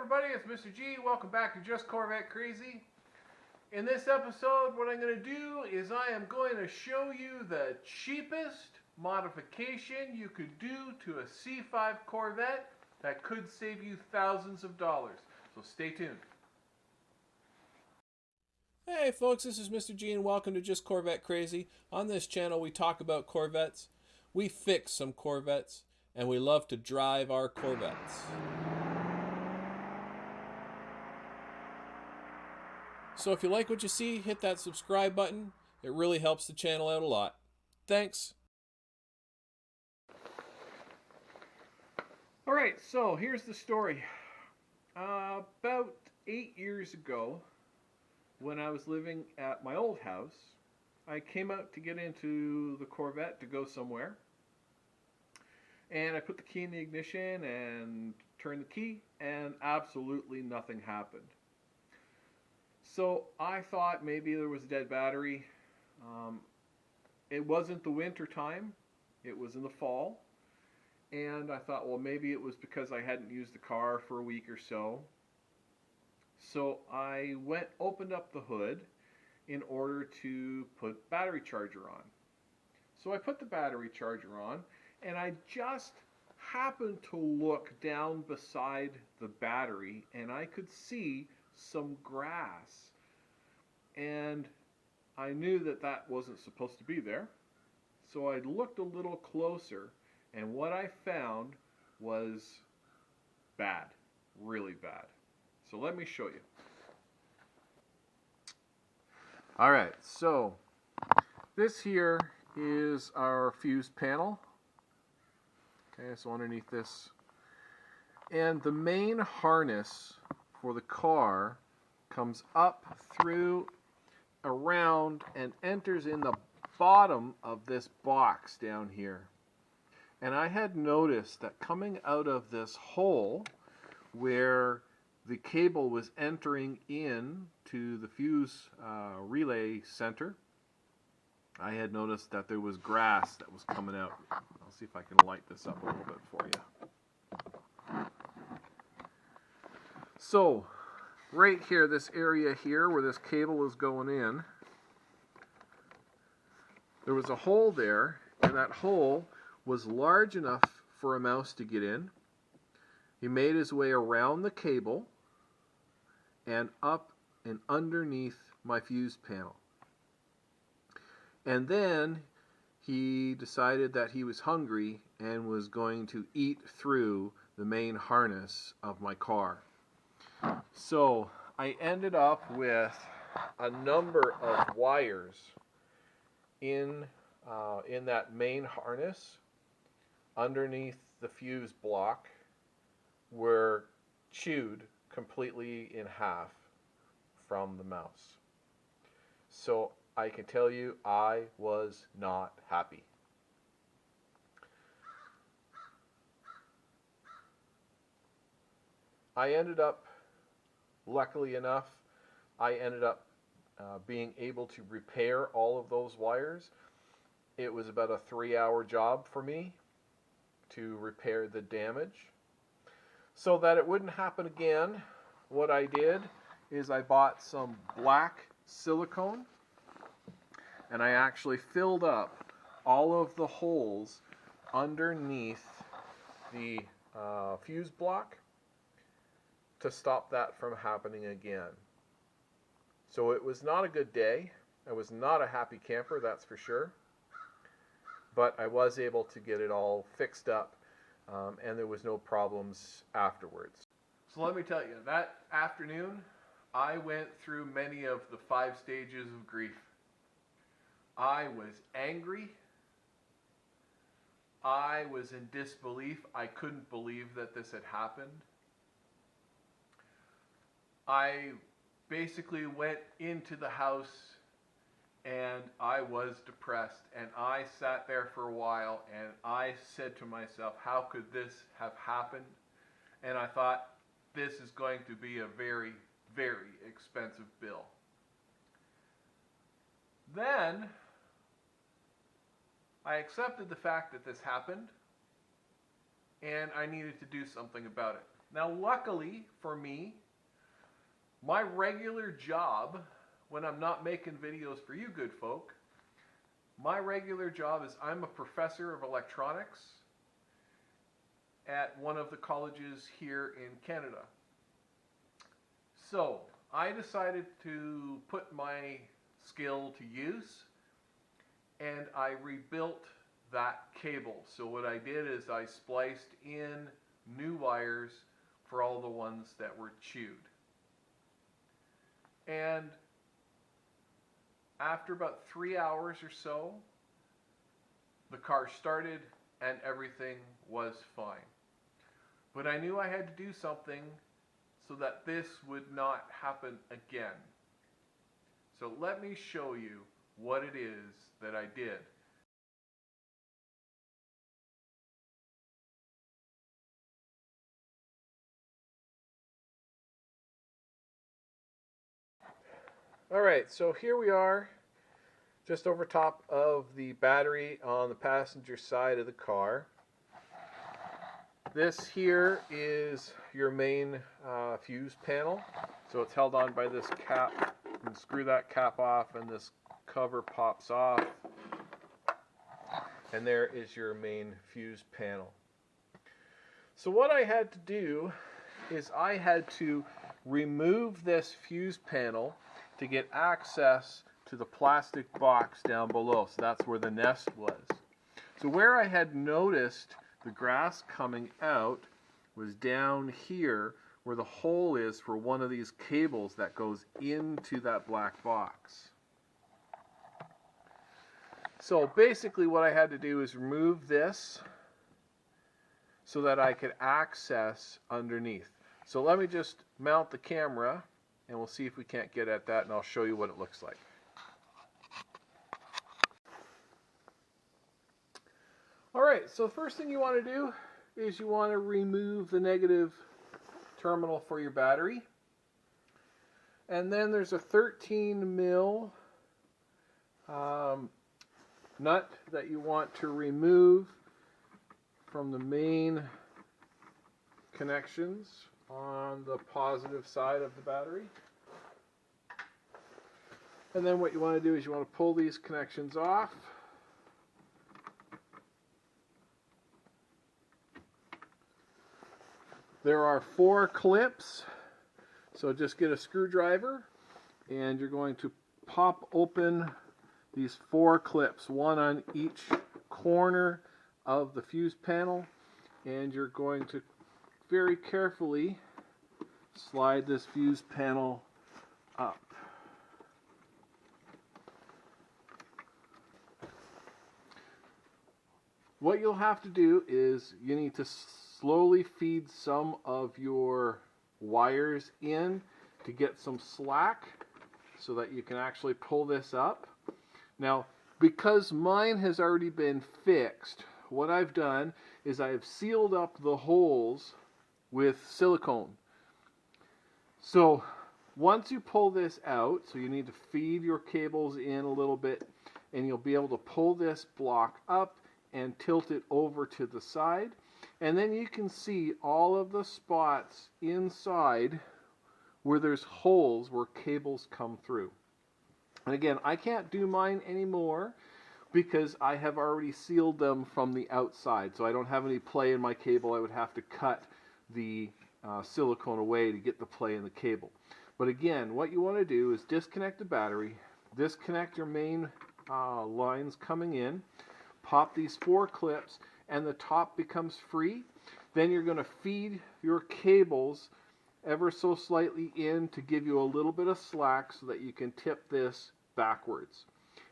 everybody, it's Mr. G. Welcome back to Just Corvette Crazy. In this episode, what I'm going to do is I am going to show you the cheapest modification you could do to a C5 Corvette that could save you thousands of dollars. So stay tuned. Hey folks, this is Mr. G and welcome to Just Corvette Crazy. On this channel we talk about Corvettes, we fix some Corvettes, and we love to drive our Corvettes. So if you like what you see, hit that subscribe button. It really helps the channel out a lot. Thanks. Alright, so here's the story. About 8 years ago, when I was living at my old house, I came out to get into the Corvette to go somewhere. And I put the key in the ignition and turned the key, and absolutely nothing happened. So I thought maybe there was a dead battery. It wasn't the winter time, it was in the fall. And I thought, well, maybe it was because I hadn't used the car for a week or so. So I opened up the hood in order to put battery charger on. So I put the battery charger on, and I just happened to look down beside the battery, and I could see some grass. And I knew that that wasn't supposed to be there. So I looked a little closer, and what I found was bad, really bad. So let me show you. Alright, so this here is our fuse panel. Okay, so underneath this. And the main harness for the car comes up through, around, and enters in the bottom of this box down here. And I had noticed that coming out of this hole where the cable was entering in to the fuse relay center, I had noticed that there was grass that was coming out. I'll see if I can light this up a little bit for you. So, right here, this area here where this cable was going in, there was a hole there, and that hole was large enough for a mouse to get in. He made his way around the cable and up and underneath my fuse panel. And then he decided that he was hungry and was going to eat through the main harness of my car. So I ended up with a number of wires in that main harness underneath the fuse block were chewed completely in half from the mouse. So I can tell you I was not happy. I ended up, luckily enough, being able to repair all of those wires. It was about a 3-hour job for me to repair the damage. So that it wouldn't happen again, what I did is I bought some black silicone, and I actually filled up all of the holes underneath the fuse block to stop that from happening again. So it was not a good day. I was not a happy camper, that's for sure. But I was able to get it all fixed up, and there was no problems afterwards. So let me tell you, that afternoon I went through many of the 5 stages of grief. I was angry. I was in disbelief. I couldn't believe that this had happened. I basically went into the house and I was depressed, and I sat there for a while and I said to myself, how could this have happened? And I thought, this is going to be a very, very expensive bill. Then I accepted the fact that this happened, and I needed to do something about it. Now, luckily for me, my regular job, when I'm not making videos for you good folk, my regular job is I'm a professor of electronics at one of the colleges here in Canada. So I decided to put my skill to use, and I rebuilt that cable. So what I did is I spliced in new wires for all the ones that were chewed. And after about 3 hours or so, the car started and everything was fine. But I knew I had to do something so that this would not happen again. So let me show you what it is that I did. Alright, so here we are, just over top of the battery on the passenger side of the car. This here is your main fuse panel. So it's held on by this cap. You can screw that cap off and this cover pops off. And there is your main fuse panel. So what I had to do is I had to remove this fuse panel to get access to the plastic box down below. So that's where the nest was. So where I had noticed the grass coming out was down here where the hole is for one of these cables that goes into that black box. So basically what I had to do is remove this so that I could access underneath. So let me just mount the camera and we'll see if we can't get at that, and I'll show you what it looks like. Alright, so the first thing you want to do is you want to remove the negative terminal for your battery. And then there's a 13 mil nut that you want to remove from the main connections on the positive side of the battery. And then what you want to do is you want to pull these connections off. There are 4 clips, so just get a screwdriver and you're going to pop open these 4 clips, one on each corner of the fuse panel, and you're going to very carefully slide this fuse panel up. What you'll have to do is you need to slowly feed some of your wires in to get some slack so that you can actually pull this up. Now, because mine has already been fixed, what I've done is I've sealed up the holes with silicone. So once you pull this out, so you need to feed your cables in a little bit, and you'll be able to pull this block up and tilt it over to the side, and then you can see all of the spots inside where there's holes where cables come through. And again, I can't do mine anymore because I have already sealed them from the outside, so I don't have any play in my cable. I would have to cut the silicone away to get the play in the cable. But again, what you want to do is disconnect the battery, disconnect your main lines coming in, pop these 4 clips, and the top becomes free. Then you're going to feed your cables ever so slightly in to give you a little bit of slack so that you can tip this backwards.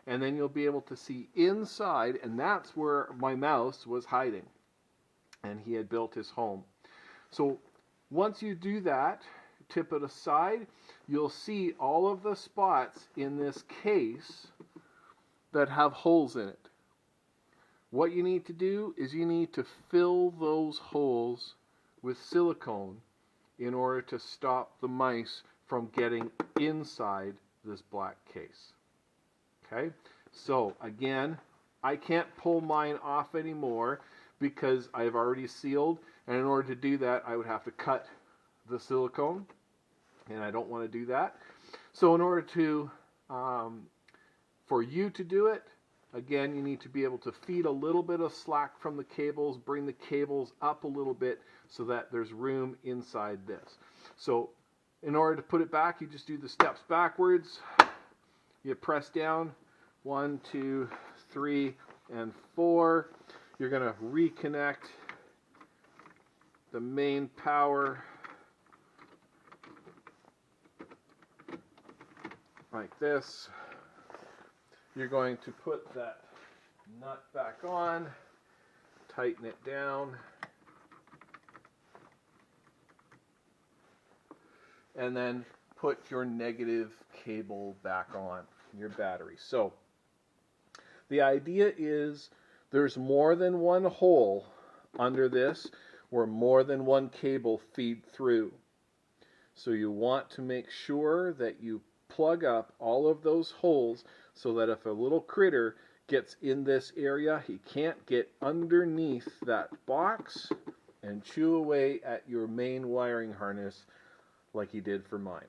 And then you'll be able to see inside, and that's where my mouse was hiding. And he had built his home. So once you do that, tip it aside, you'll see all of the spots in this case that have holes in it. What you need to do is you need to fill those holes with silicone in order to stop the mice from getting inside this black case. Okay, so again, I can't pull mine off anymore because I've already sealed, And in order to do that, I would have to cut the silicone, and I don't want to do that. So in order to, for you to do it, again, you need to be able to feed a little bit of slack from the cables, bring the cables up a little bit so that there's room inside this. So in order to put it back, you just do the steps backwards. You press down 1, 2, 3, and 4. You're going to reconnect the main power like this. You're going to put that nut back on, tighten it down, and then put your negative cable back on your battery. So the idea is there's more than one hole under this where more than one cable feed through. So you want to make sure that you plug up all of those holes so that if a little critter gets in this area, he can't get underneath that box and chew away at your main wiring harness like he did for mine.